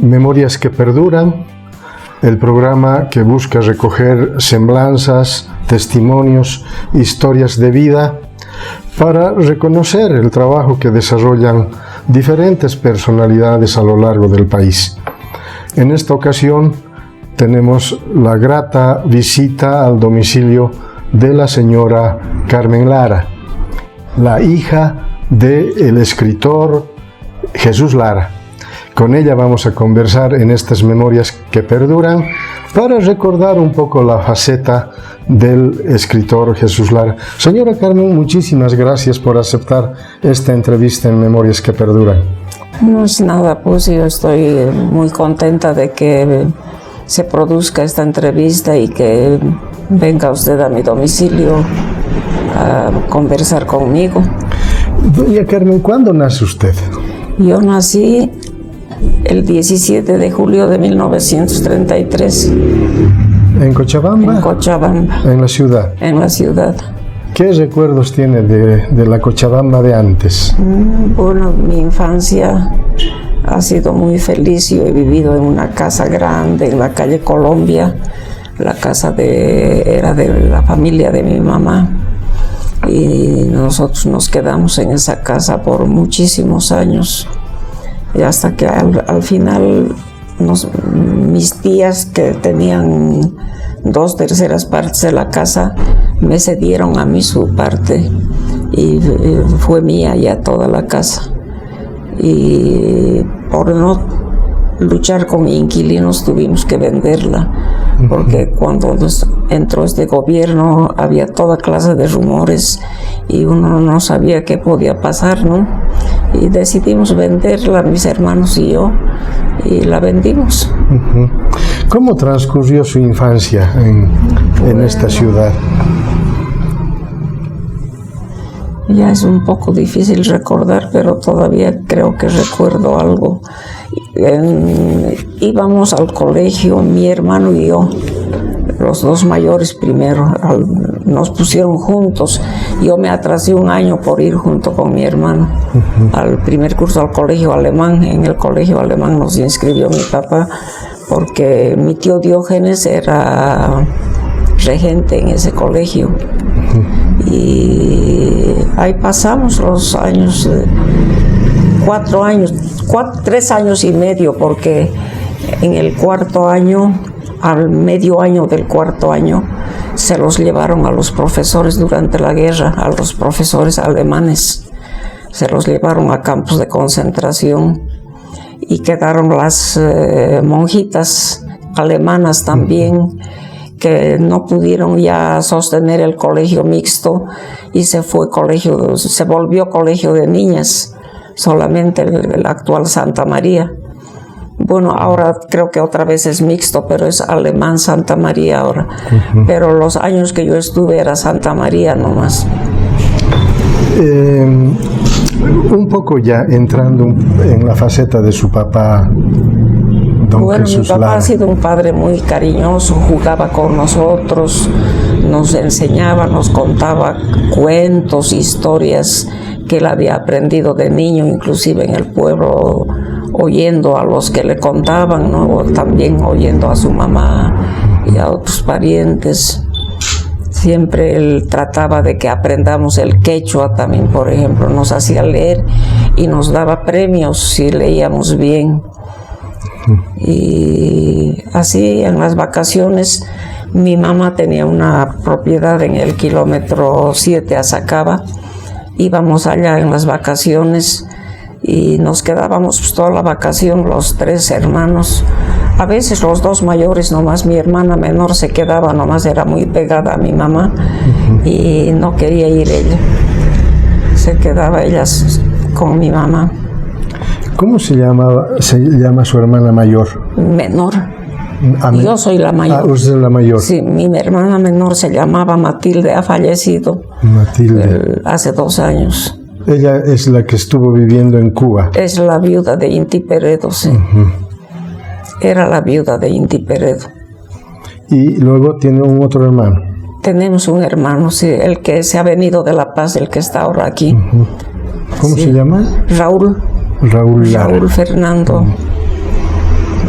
Memorias que perduran, el programa que busca recoger semblanzas, testimonios, historias de vida para reconocer el trabajo que desarrollan diferentes personalidades a lo largo del país. En esta ocasión tenemos la grata visita al domicilio de la señora Carmen Lara, la hija del escritor Jesús Lara. Con ella vamos a conversar en estas memorias que perduran para recordar un poco la faceta del escritor Jesús Lara. Señora Carmen, muchísimas gracias por aceptar esta entrevista en Memorias que perduran. No es nada, pues yo estoy muy contenta de que se produzca esta entrevista y que venga usted a mi domicilio a conversar conmigo. Doña Carmen, ¿cuándo nace usted? Yo nací el 17 de julio de 1933. ¿En Cochabamba? En Cochabamba. ¿En la ciudad? En la ciudad. ¿Qué recuerdos tiene de la Cochabamba de antes? Bueno, mi infancia ha sido muy feliz. Yo he vivido en una casa grande en la calle Colombia. La casa era de la familia de mi mamá. Y nosotros nos quedamos en esa casa por muchísimos años. Y hasta que al final mis tías, que tenían 2/3 partes de la casa, me cedieron a mí su parte y fue mía ya toda la casa. Y por no luchar con inquilinos tuvimos que venderla, porque cuando entró este gobierno había toda clase de rumores y uno no sabía qué podía pasar, ¿no? Y decidimos venderla, mis hermanos y yo, y la vendimos. ¿Cómo transcurrió su infancia en esta ciudad? Ya es un poco difícil recordar, pero todavía creo que recuerdo algo. Íbamos al colegio, mi hermano y yo, los dos mayores primero, nos pusieron juntos. Yo me atrasé un año por ir junto con mi hermano al primer curso al colegio alemán. En el colegio alemán nos inscribió mi papá porque mi tío Diógenes era regente en ese colegio. Y ahí pasamos los años, 3 años y medio, porque en el cuarto año, al medio año del cuarto año, se los llevaron a los profesores durante la guerra, a los profesores alemanes. Se los llevaron a campos de concentración y quedaron las monjitas alemanas también, que no pudieron ya sostener el colegio mixto y se volvió colegio de niñas, solamente el actual Santa María. Bueno, ahora creo que otra vez es mixto, pero es alemán Santa María ahora. Pero los años que yo estuve era Santa María nomás. Un poco ya entrando en la faceta de su papá, don Jesús Lara. Mi papá ha sido un padre muy cariñoso, jugaba con nosotros, nos enseñaba, nos contaba cuentos, historias que él había aprendido de niño, inclusive en el pueblo, oyendo a los que le contaban, ¿no? O también oyendo a su mamá y a otros parientes. Siempre él trataba de que aprendamos el quechua también, por ejemplo, nos hacía leer y nos daba premios si leíamos bien. Y así en las vacaciones, mi mamá tenía una propiedad en el kilómetro 7 a Sacaba. Íbamos allá en las vacaciones y nos quedábamos pues toda la vacación los 3 hermanos. A veces los 2 mayores nomás, mi hermana menor se quedaba nomás, era muy pegada a mi mamá y no quería ir ella. Se quedaba ella con mi mamá. ¿Cómo se llama su hermana mayor? Menor. Yo soy la mayor. Usted es la mayor. Sí, mi hermana menor se llamaba Matilde, ha fallecido. Matilde. Hace 2 años. Ella es la que estuvo viviendo en Cuba. Es la viuda de Inti Peredo, sí. Era la viuda de Inti Peredo. Y luego tiene un otro hermano. Tenemos un hermano, sí, el que se ha venido de La Paz, el que está ahora aquí. ¿Cómo se llama? Raúl Lara. Fernando.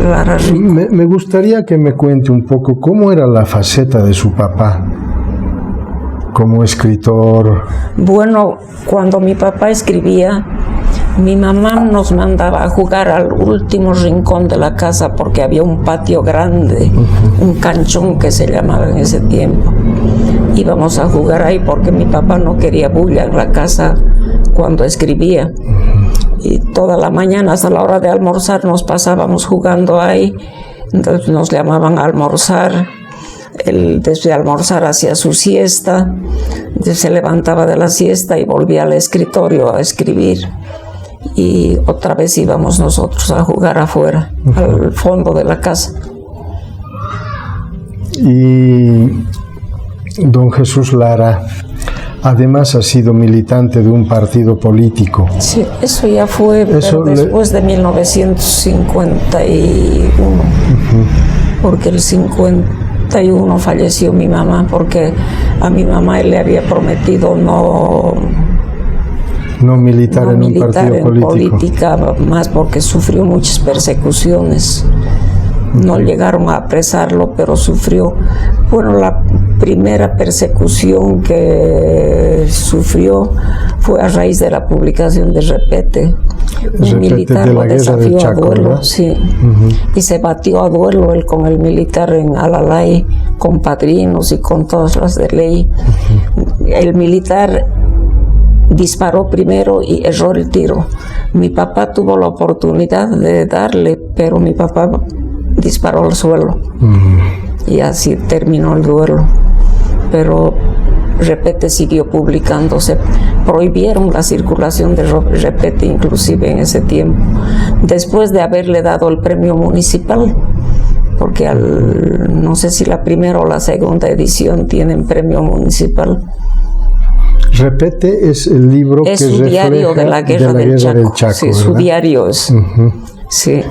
Lara Rico. Me gustaría que me cuente un poco cómo era la faceta de su papá como escritor. Bueno, cuando mi papá escribía, mi mamá nos mandaba a jugar al último rincón de la casa porque había un patio grande, un canchón que se llamaba en ese tiempo. Íbamos a jugar ahí porque mi papá no quería bulla en la casa cuando escribía. Y toda la mañana hasta la hora de almorzar nos pasábamos jugando ahí. Entonces nos llamaban a almorzar. Él después de almorzar hacía su siesta. Entonces se levantaba de la siesta y volvía al escritorio a escribir. Y otra vez íbamos nosotros a jugar afuera, al fondo de la casa. Y don Jesús Lara, además ha sido militante de un partido político. Sí, eso ya fue después de 1951, porque el 51 falleció mi mamá, porque a mi mamá él le había prometido no militar en un partido político. Política, más porque sufrió muchas persecuciones. No llegaron a apresarlo, pero sufrió. Bueno, la primera persecución que sufrió fue a raíz de la publicación de Repete. Un militar lo desafió a duelo, sí. Y se batió a duelo él con el militar en Alalay, con padrinos y con todas las de ley. El militar disparó primero y erró el tiro. Mi papá tuvo la oportunidad de darle, pero mi papá disparó al suelo. Y así terminó el duelo. Pero Repete siguió publicándose. Prohibieron la circulación de Repete inclusive en ese tiempo, después de haberle dado el premio municipal, porque no sé si la primera o la segunda edición tienen premio municipal. Repete es el libro es que su diario de la guerra del Chaco. Sí, ¿verdad? Su diario es. Sí.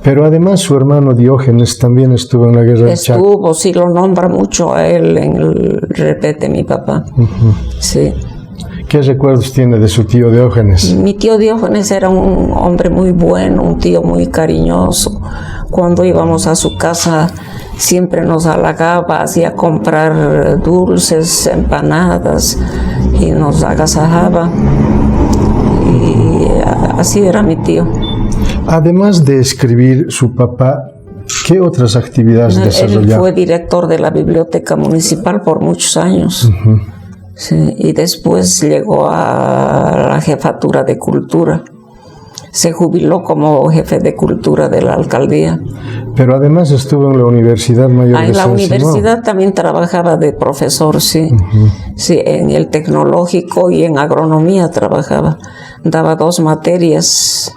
Pero además su hermano Diógenes también estuvo en la guerra del Chaco. Estuvo, sí, lo nombra mucho a él en el Repete, mi papá. Sí. ¿Qué recuerdos tiene de su tío Diógenes? Mi tío Diógenes era un hombre muy bueno, un tío muy cariñoso. Cuando íbamos a su casa siempre nos halagaba, hacía comprar dulces, empanadas y nos agasajaba. Y así era mi tío. Además de escribir, su papá, ¿qué otras actividades desarrollaba? Él fue director de la biblioteca municipal por muchos años. Sí, y después llegó a la jefatura de cultura. Se jubiló como jefe de cultura de la alcaldía. Pero además estuvo en la Universidad Mayor de En la San universidad Simón. También trabajaba de profesor, sí. Sí, en el tecnológico y en agronomía trabajaba. Daba 2 materias,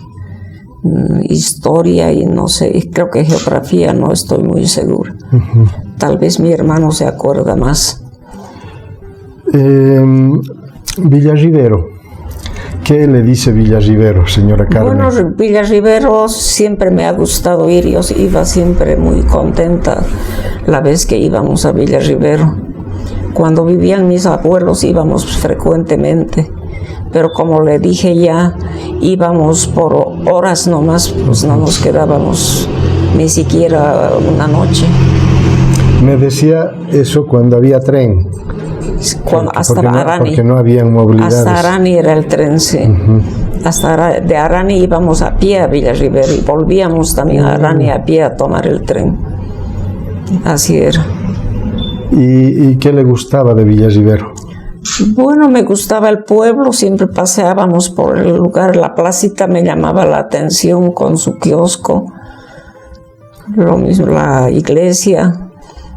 historia y no sé, creo que geografía, no estoy muy segura. Tal vez mi hermano se acuerda más. Villarribero. ¿Qué le dice Villarribero, señora Carmen? Bueno, Villarribero siempre me ha gustado ir. Yo iba siempre muy contenta la vez que íbamos a Villarribero. Cuando vivían mis abuelos íbamos frecuentemente, pero como le dije ya, íbamos por horas nomás, pues no nos quedábamos ni siquiera una noche. Me decía eso cuando había tren. Hasta Arani. Porque no había movilidades. Hasta Arani era el tren, sí. De Arani íbamos a pie a Villarribero y volvíamos también a Arani a pie a tomar el tren. Así era. ¿Y qué le gustaba de Villarribero? Bueno, me gustaba el pueblo, siempre paseábamos por el lugar, la placita me llamaba la atención con su kiosco, lo mismo la iglesia.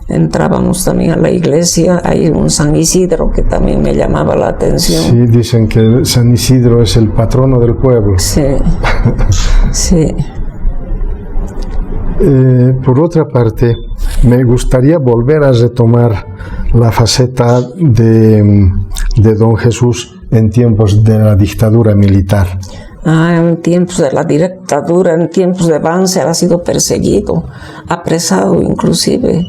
Entrábamos también a la iglesia, hay un San Isidro que también me llamaba la atención. Sí, dicen que San Isidro es el patrono del pueblo. Sí, sí. Por otra parte, me gustaría volver a retomar la faceta de don Jesús en tiempos de la dictadura militar. En tiempos de la dictadura, en tiempos de Banzer ha sido perseguido, apresado inclusive.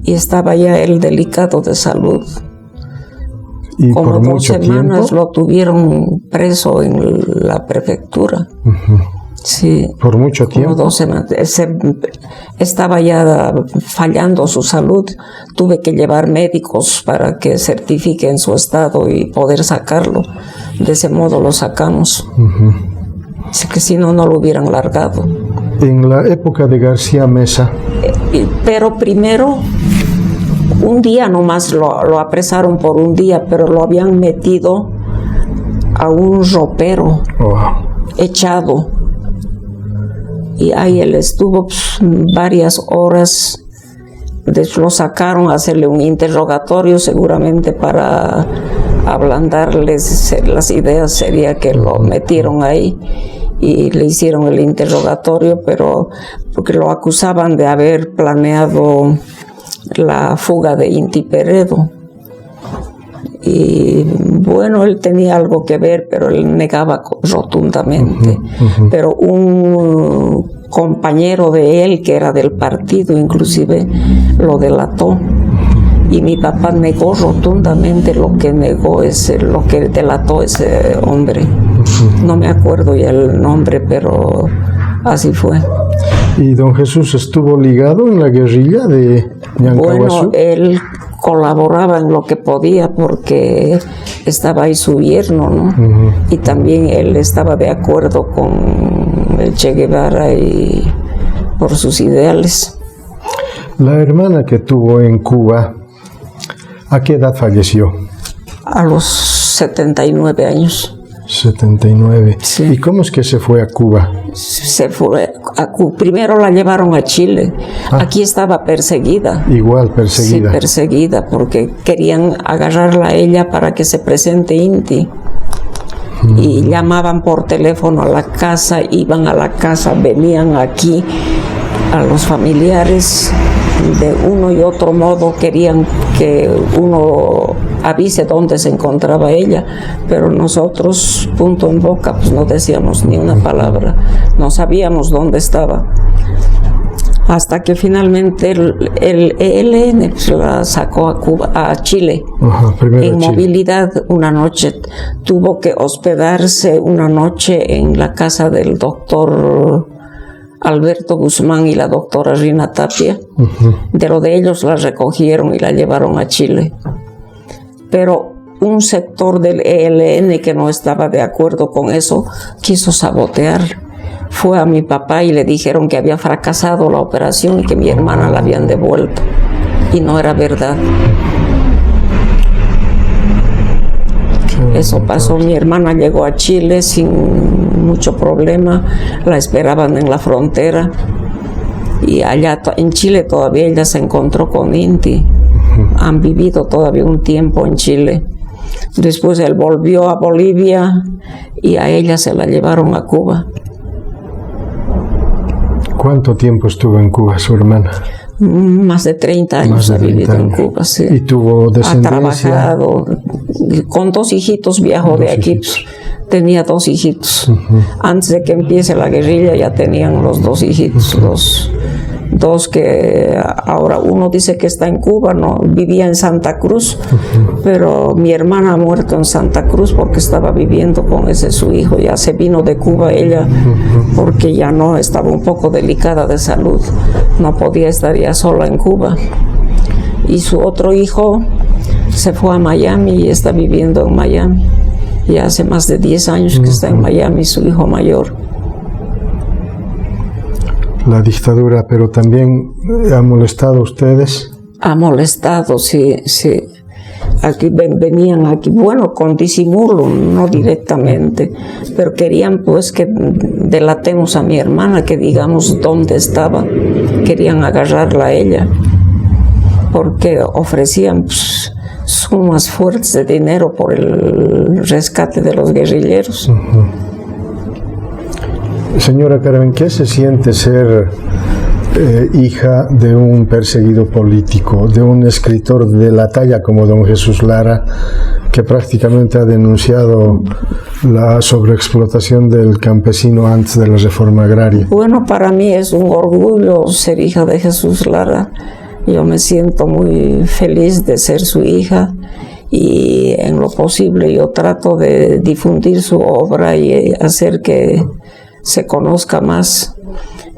Y estaba ya él delicado de salud. Y como por 2 mucho semanas tiempo lo tuvieron preso en la prefectura. Sí. ¿Por mucho tiempo? Como 2 semanas. Estaba ya fallando su salud. Tuve que llevar médicos para que certifiquen su estado y poder sacarlo. De ese modo lo sacamos. Así que si no, no lo hubieran largado. En la época de García Meza. Pero primero, un día nomás lo apresaron por un día, pero lo habían metido a un ropero echado. Y ahí él estuvo varias horas. Lo sacaron a hacerle un interrogatorio, seguramente para ablandarles las ideas. Sería que lo metieron ahí y le hicieron el interrogatorio, pero porque lo acusaban de haber planeado la fuga de Inti Peredo. Y bueno, él tenía algo que ver, pero él negaba rotundamente. Pero un compañero de él, que era del partido, inclusive lo delató. Y mi papá negó rotundamente lo que delató ese hombre. No me acuerdo ya el nombre, pero así fue. ¿Y don Jesús estuvo ligado en la guerrilla de Ñancahuazú? Bueno, él colaboraba en lo que podía porque estaba ahí su yerno, ¿no? Y también él estaba de acuerdo con el Che Guevara y por sus ideales. La hermana que tuvo en Cuba, ¿a qué edad falleció? A los 79 años. 79. Sí. ¿Y cómo es que se fue a Cuba? Se fue a Cuba. Primero la llevaron a Chile. Aquí estaba perseguida. Igual perseguida. Sí, perseguida, porque querían agarrarla a ella para que se presente Inti. Y llamaban por teléfono a la casa, iban a la casa, venían aquí a los familiares. De uno y otro modo querían que uno avise dónde se encontraba ella, pero nosotros, punto en boca, pues no decíamos ni una palabra, no sabíamos dónde estaba. Hasta que finalmente el ELN pues, la sacó a Cuba, a Chile. En movilidad una noche. Tuvo que hospedarse una noche en la casa del doctor Alberto Guzmán y la doctora Rina Tapia. De lo de ellos la recogieron y la llevaron a Chile. Pero un sector del ELN que no estaba de acuerdo con eso quiso sabotear. Fue a mi papá y le dijeron que había fracasado la operación y que mi hermana la habían devuelto. Y no era verdad. Eso pasó, mi hermana llegó a Chile sin mucho problema, la esperaban en la frontera y allá en Chile todavía ella se encontró con Inti. Han vivido todavía un tiempo en Chile. Después él volvió a Bolivia y a ella se la llevaron a Cuba. ¿Cuánto tiempo estuvo en Cuba su hermana? Más de 30 años ha vivido en Cuba, sí. ¿Y tuvo descendencia? Ha trabajado. Con 2 hijitos viajó de aquí. Tenía 2 hijitos. Antes de que empiece la guerrilla ya tenían los 2 hijitos. Dos que ahora uno dice que está en Cuba, no, vivía en Santa Cruz, pero mi hermana ha muerto en Santa Cruz porque estaba viviendo con ese su hijo. Ya se vino de Cuba ella porque ya no, estaba un poco delicada de salud, no podía estar ya sola en Cuba. Y su otro hijo se fue a Miami y está viviendo en Miami. Ya hace más de 10 años que está en Miami, su hijo mayor. La dictadura, pero también ha molestado a ustedes. Ha molestado, sí, sí. Aquí venían aquí, bueno, con disimulo, no directamente, pero querían pues que delatemos a mi hermana, que digamos dónde estaba. Querían agarrarla a ella, porque ofrecían pues, sumas fuertes de dinero por el rescate de los guerrilleros. Señora Carmen, ¿qué se siente ser hija de un perseguido político, de un escritor de la talla como don Jesús Lara, que prácticamente ha denunciado la sobreexplotación del campesino antes de la reforma agraria? Bueno, para mí es un orgullo ser hija de Jesús Lara. Yo me siento muy feliz de ser su hija y en lo posible yo trato de difundir su obra y hacer que se conozca más.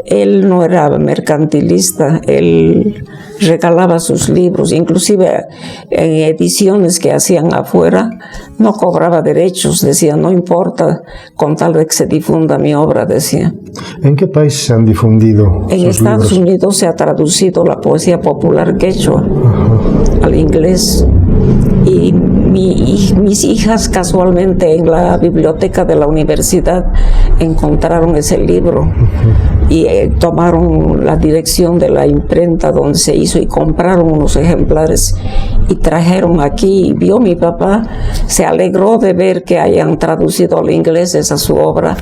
Él no era mercantilista, él regalaba sus libros, inclusive en ediciones que hacían afuera, no cobraba derechos, decía, no importa, con tal de que se difunda mi obra, decía. ¿En qué país se han difundido En sus Estados libros? Unidos se ha traducido la poesía popular quechua al inglés. Y mis hijas casualmente en la biblioteca de la universidad encontraron ese libro y tomaron la dirección de la imprenta donde se hizo y compraron unos ejemplares y trajeron aquí. Y vio mi papá, se alegró de ver que hayan traducido al inglés esa su obra,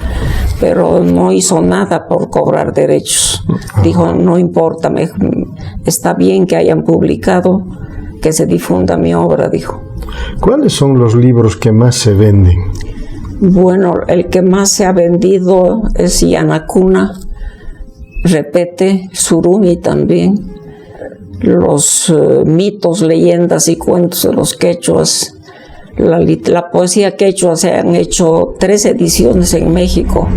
pero no hizo nada por cobrar derechos. Dijo, no importa, está bien que hayan publicado, que se difunda mi obra, dijo. ¿Cuáles son los libros que más se venden? Bueno, el que más se ha vendido es Yanacuna, Repete, Surumi también, los mitos, leyendas y cuentos de los quechuas. La poesía quechua se han hecho 3 ediciones en México.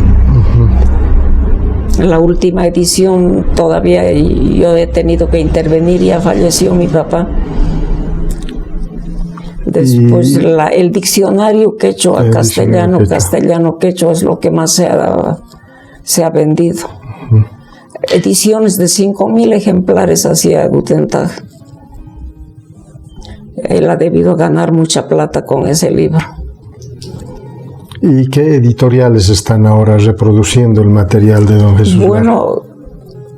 La última edición todavía yo he tenido que intervenir, ya falleció mi papá. Después el diccionario quechua, castellano quechua es lo que más se ha vendido. Ediciones de 5,000 ejemplares hacía Gutentag. Él ha debido ganar mucha plata con ese libro. ¿Y qué editoriales están ahora reproduciendo el material de don Jesús Lara? Bueno,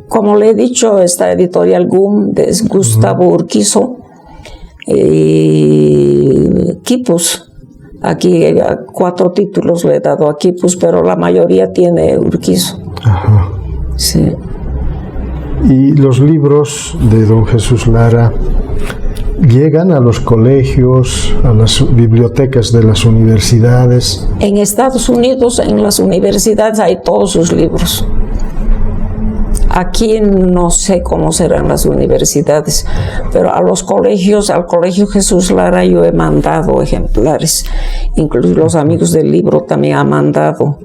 como le he dicho, esta editorial GUM de Gustavo Urquizo y Quipus. Aquí 4 títulos le he dado a Quipus, pero la mayoría tiene Urquizo. Ajá. Sí. ¿Y los libros de don Jesús Lara llegan a los colegios, a las bibliotecas de las universidades? En Estados Unidos, en las universidades hay todos sus libros. Aquí no sé cómo serán las universidades, pero a los colegios, al Colegio Jesús Lara yo he mandado ejemplares. Incluso los amigos del libro también han mandado.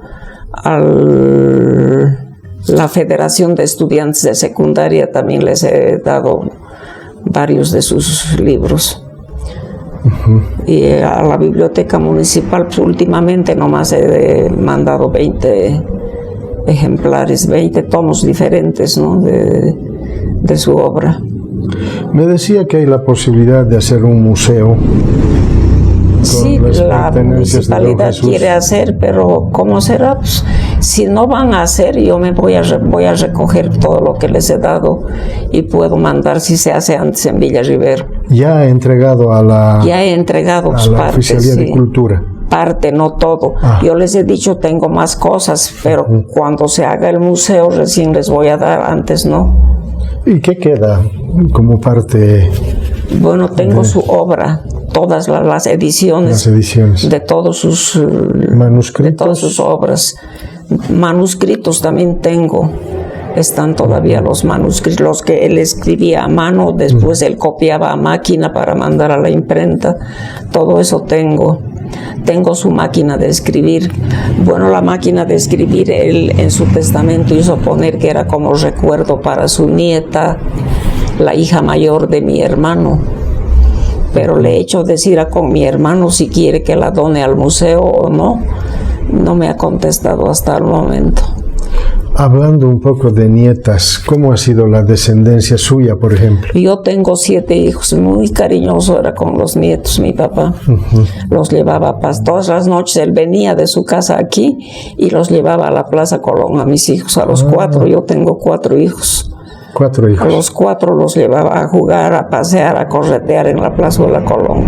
La Federación de Estudiantes de Secundaria también les he dado varios de sus libros. Y a la Biblioteca Municipal, pues, últimamente nomás he mandado 20 ejemplares, 20 tomos diferentes, ¿no? de su obra. Me decía que hay la posibilidad de hacer un museo. Sí, la municipalidad quiere hacer, pero ¿cómo será? Pues, si no van a hacer, yo me voy a recoger todo lo que les he dado y puedo mandar, si se hace antes, en Villarribero. Ya ha entregado a la parte, Oficialía de Cultura. Parte, no todo. Yo les he dicho, tengo más cosas, pero cuando se haga el museo recién les voy a dar, antes no. ¿Y qué queda como parte? Bueno, tengo su obra, todas las ediciones, de todos sus manuscritos, de todas sus obras. Manuscritos también tengo. Están todavía los manuscritos, los que él escribía a mano, después él copiaba a máquina para mandar a la imprenta. Todo eso tengo. Tengo su máquina de escribir. Bueno, la máquina de escribir, él en su testamento hizo poner que era como recuerdo para su nieta, la hija mayor de mi hermano. Pero le he hecho decir con mi hermano si quiere que la done al museo o no. No me ha contestado hasta el momento. Hablando un poco de nietas, ¿cómo ha sido la descendencia suya, por ejemplo? Yo tengo 7 hijos, muy cariñoso era con los nietos, mi papá. Los llevaba a paz. Todas las noches él venía de su casa aquí y los llevaba a la Plaza Colón, a mis hijos, a los 4. Yo tengo 4 hijos. 4 hijos. A los 4 los llevaba a jugar, a pasear, a corretear en la Plaza de la Colón.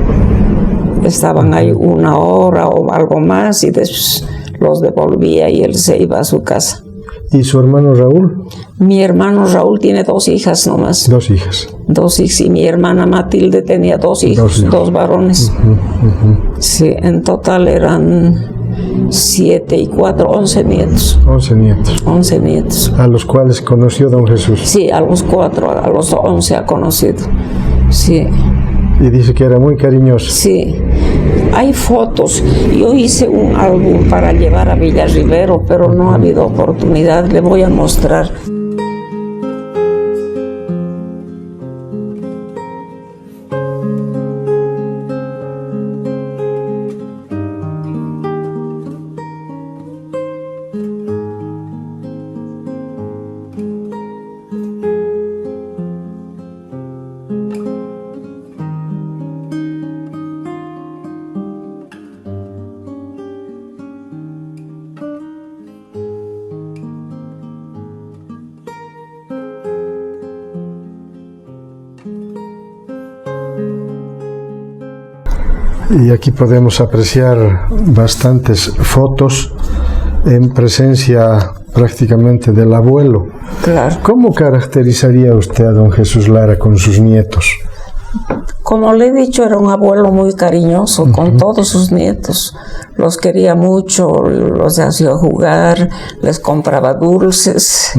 Estaban ahí 1 hora o algo más y después los devolvía y él se iba a su casa. ¿Y su hermano Raúl? Mi hermano Raúl tiene 2 hijas nomás. 2 hijas. 2 hijas. Y mi hermana Matilde tenía 2 hijos, 2 varones. Sí, en total eran 7 y 4, 11 nietos. 11 nietos. 11 nietos. ¿A los cuales conoció don Jesús? Sí, a los 4, a los 11 ha conocido. Sí. Y dice que era muy cariñosa. Sí, hay fotos. Yo hice un álbum para llevar a Villarribero, pero no ha habido oportunidad. Le voy a mostrar. Y aquí podemos apreciar bastantes fotos en presencia prácticamente del abuelo. Claro. ¿Cómo caracterizaría usted a don Jesús Lara con sus nietos? Como le he dicho, era un abuelo muy cariñoso con todos sus nietos. Los quería mucho, los hacía jugar, les compraba dulces,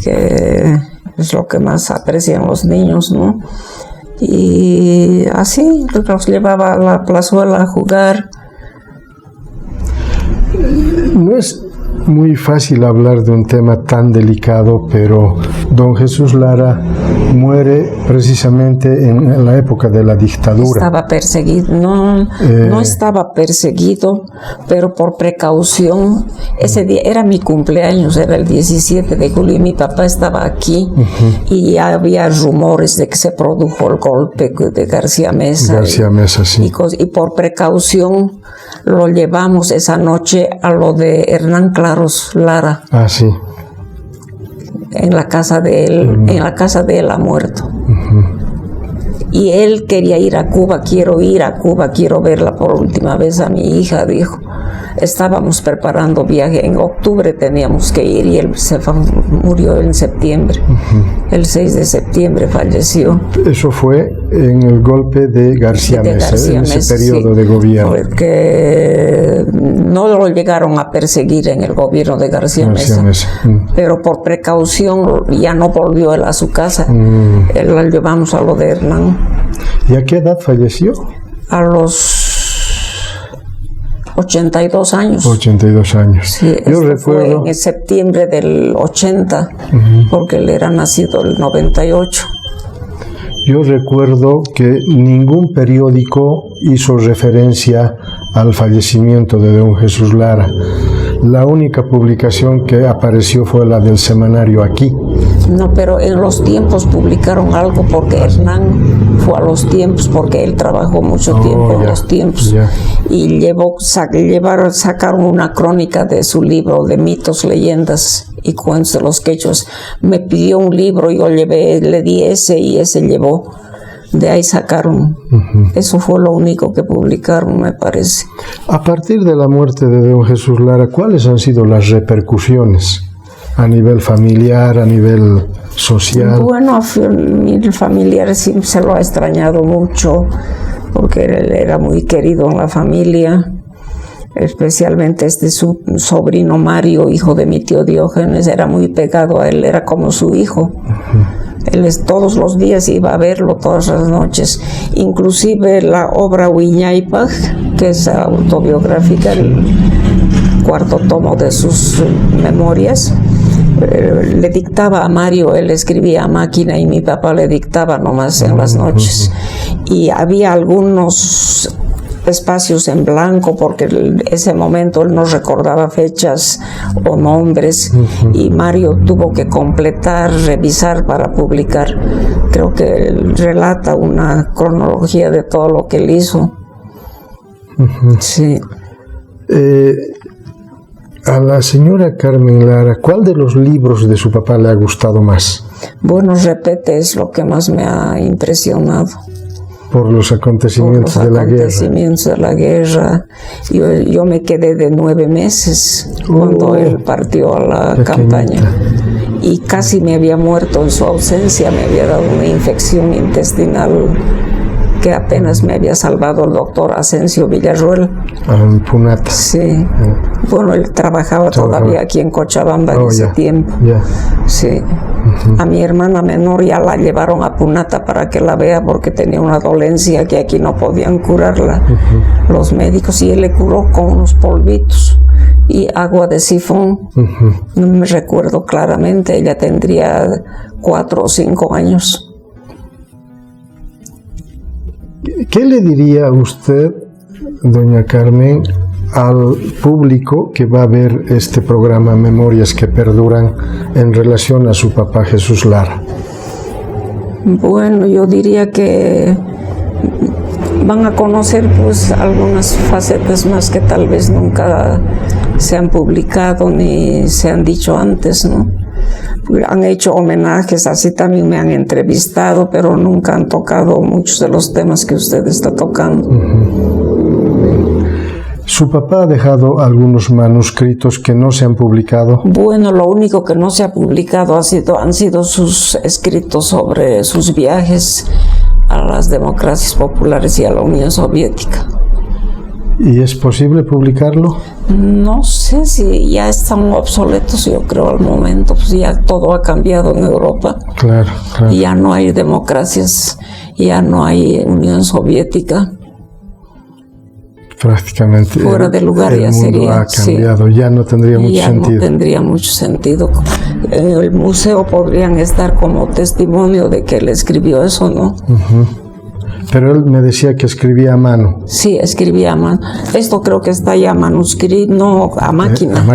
que es lo que más aprecian los niños, ¿no? Y así los llevaba a la plazuela a jugar. No es muy fácil hablar de un tema tan delicado, pero don Jesús Lara muere precisamente en la época de la dictadura. Estaba perseguido, no estaba perseguido, pero por precaución. Ese día era mi cumpleaños, era el 17 de julio, y mi papá estaba aquí, y había rumores de que se produjo el golpe de García Meza. García Meza, sí. Y por precaución lo llevamos esa noche a lo de Hernán Claros Lara. Ah, sí. En la casa de él, ha muerto. Y él quería ir a Cuba, quiero verla por última vez a mi hija, dijo. Estábamos preparando viaje, en octubre teníamos que ir y él murió en septiembre. El 6 de septiembre falleció. Eso fue en el golpe de García Meza, en ese periodo de gobierno. Porque no lo llegaron a perseguir en el gobierno de García Meza. Pero por precaución ya no volvió él a su casa. Él lo llevamos a lo de Hernán. ¿Y a qué edad falleció? A los 82 años. 82 años. Sí, yo recuerdo. Fue en septiembre del 80, porque él era nacido el 98. Yo recuerdo que ningún periódico hizo referencia al fallecimiento de don Jesús Lara. La única publicación que apareció fue la del semanario Aquí. No, pero en los tiempos publicaron algo porque Hernán fue a los tiempos, porque él trabajó mucho tiempo en los tiempos. Y sacaron una crónica de su libro de mitos, leyendas y cuentos de los quechuas. Me pidió un libro, yo le di ese y ese llevó. De ahí sacaron. Eso fue lo único que publicaron, me parece. A partir de la muerte de don Jesús Lara, ¿cuáles han sido las repercusiones a nivel familiar, a nivel social? Bueno, a mi familiar sí se lo ha extrañado mucho, porque él era muy querido en la familia, especialmente su sobrino Mario, hijo de mi tío Diógenes, era muy pegado a él, era como su hijo. Él todos los días iba a verlo, todas las noches. Inclusive la obra Huiñaipaj, que es autobiográfica, el cuarto tomo de sus memorias, le dictaba a Mario, él escribía a máquina y mi papá le dictaba nomás en las noches. Y había algunos espacios en blanco porque en ese momento él no recordaba fechas o nombres y Mario tuvo que completar, revisar para publicar. Creo que él relata una cronología de todo lo que él hizo. Sí. A la señora Carmen Lara, ¿cuál de los libros de su papá le ha gustado más? Bueno, Repete es lo que más me ha impresionado. Por los acontecimientos de la guerra. Por los acontecimientos de la guerra. Yo me quedé de 9 meses cuando él partió a la campaña. Y casi me había muerto en su ausencia, me había dado una infección intestinal que apenas me había salvado el doctor Asensio Villarruel. En Punata. Sí. Bueno, él trabajaba todavía aquí en Cochabamba en ese tiempo. Sí. A mi hermana menor ya la llevaron a Punata para que la vea porque tenía una dolencia que aquí no podían curarla los médicos, y él le curó con unos polvitos y agua de sifón. No me recuerdo claramente, ella tendría 4 o 5 años. ¿Qué le diría usted, doña Carmen, al público que va a ver este programa Memorias que Perduran en relación a su papá Jesús Lara? Bueno, yo diría que van a conocer pues algunas facetas más que tal vez nunca se han publicado ni se han dicho antes, ¿no? Han hecho homenajes, así también me han entrevistado, pero nunca han tocado muchos de los temas que usted está tocando. ¿Su papá ha dejado algunos manuscritos que no se han publicado? Bueno, lo único que no se ha publicado han sido sus escritos sobre sus viajes a las democracias populares y a la Unión Soviética. ¿Y es posible publicarlo? No sé si ya están obsoletos, yo creo al momento, pues ya todo ha cambiado en Europa. Claro. Ya no hay democracias, ya no hay Unión Soviética. Prácticamente fuera de lugar el ya mundo sería, ha cambiado, ya no tendría mucho sentido. No tendría mucho sentido. En el museo podrían estar como testimonio de que él escribió eso, ¿no? Pero él me decía que escribía a mano. Sí, escribía a mano. Esto creo que está ya manuscrito, no, a máquina.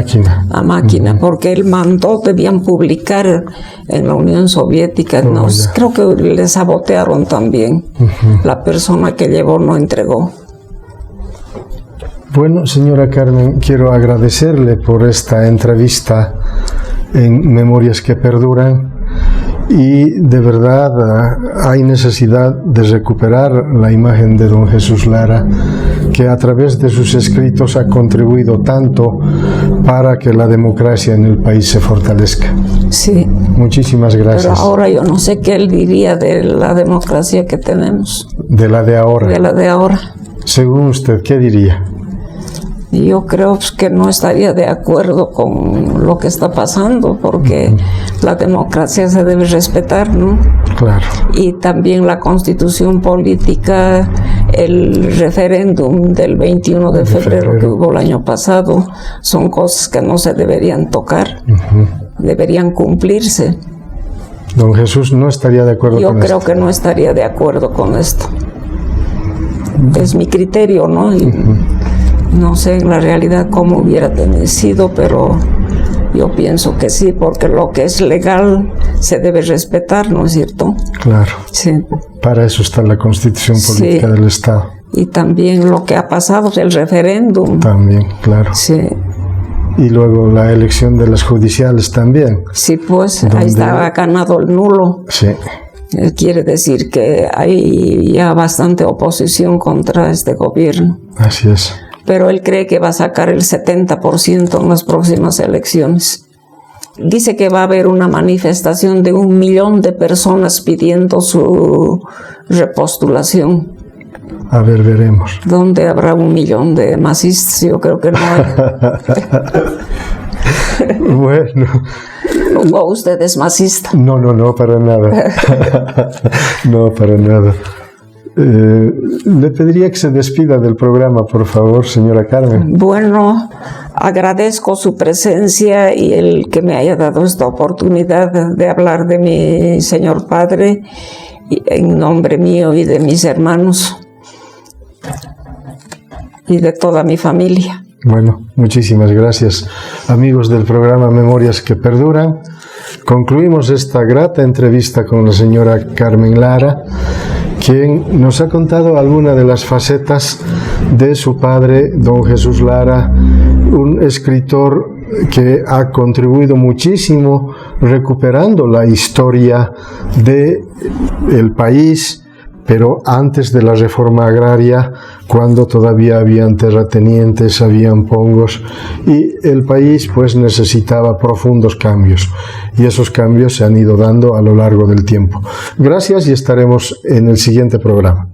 A máquina, porque él mandó, debían publicar en la Unión Soviética. Creo que le sabotearon también. La persona que llevó no entregó. Bueno, señora Carmen, quiero agradecerle por esta entrevista en Memorias que Perduran, y de verdad hay necesidad de recuperar la imagen de don Jesús Lara, que a través de sus escritos ha contribuido tanto para que la democracia en el país se fortalezca. Sí. Muchísimas gracias. Pero ahora yo no sé qué él diría de la democracia que tenemos. De la de ahora. De la de ahora. Según usted, ¿qué diría? Yo creo que no estaría de acuerdo con lo que está pasando, porque la democracia se debe respetar, ¿no? Claro. Y también la constitución política, el referéndum del 21 de febrero que hubo el año pasado, son cosas que no se deberían tocar, deberían cumplirse. Don Jesús no estaría de acuerdo con esto. Yo creo que no estaría de acuerdo con esto. Es mi criterio, ¿no? No sé en la realidad cómo hubiera sido, pero yo pienso que sí, porque lo que es legal se debe respetar, ¿no es cierto? Claro. Sí. Para eso está la Constitución Política del Estado. Y también lo que ha pasado, el referéndum. También, claro. Sí. Y luego la elección de las judiciales también. Sí, pues ahí estaba ganado el nulo. Sí. Quiere decir que hay ya bastante oposición contra este gobierno. Así es. Pero él cree que va a sacar el 70% en las próximas elecciones. Dice que va a haber una manifestación de 1 millón de personas pidiendo su repostulación. A ver, veremos. ¿Dónde habrá 1 millón de masistas? Yo creo que no hay. Bueno. ¿O usted es masista? No, para nada. No, para nada. Le pediría que se despida del programa, por favor, señora Carmen. Bueno, agradezco su presencia y el que me haya dado esta oportunidad de hablar de mi señor padre, en nombre mío y de mis hermanos y de toda mi familia. Bueno, muchísimas gracias, amigos del programa Memorias que Perduran. Concluimos esta grata entrevista con la señora Carmen Lara, quien nos ha contado algunas de las facetas de su padre, don Jesús Lara, un escritor que ha contribuido muchísimo recuperando la historia del país, pero antes de la reforma agraria, cuando todavía habían terratenientes, habían pongos, y el país pues necesitaba profundos cambios, y esos cambios se han ido dando a lo largo del tiempo. Gracias y estaremos en el siguiente programa.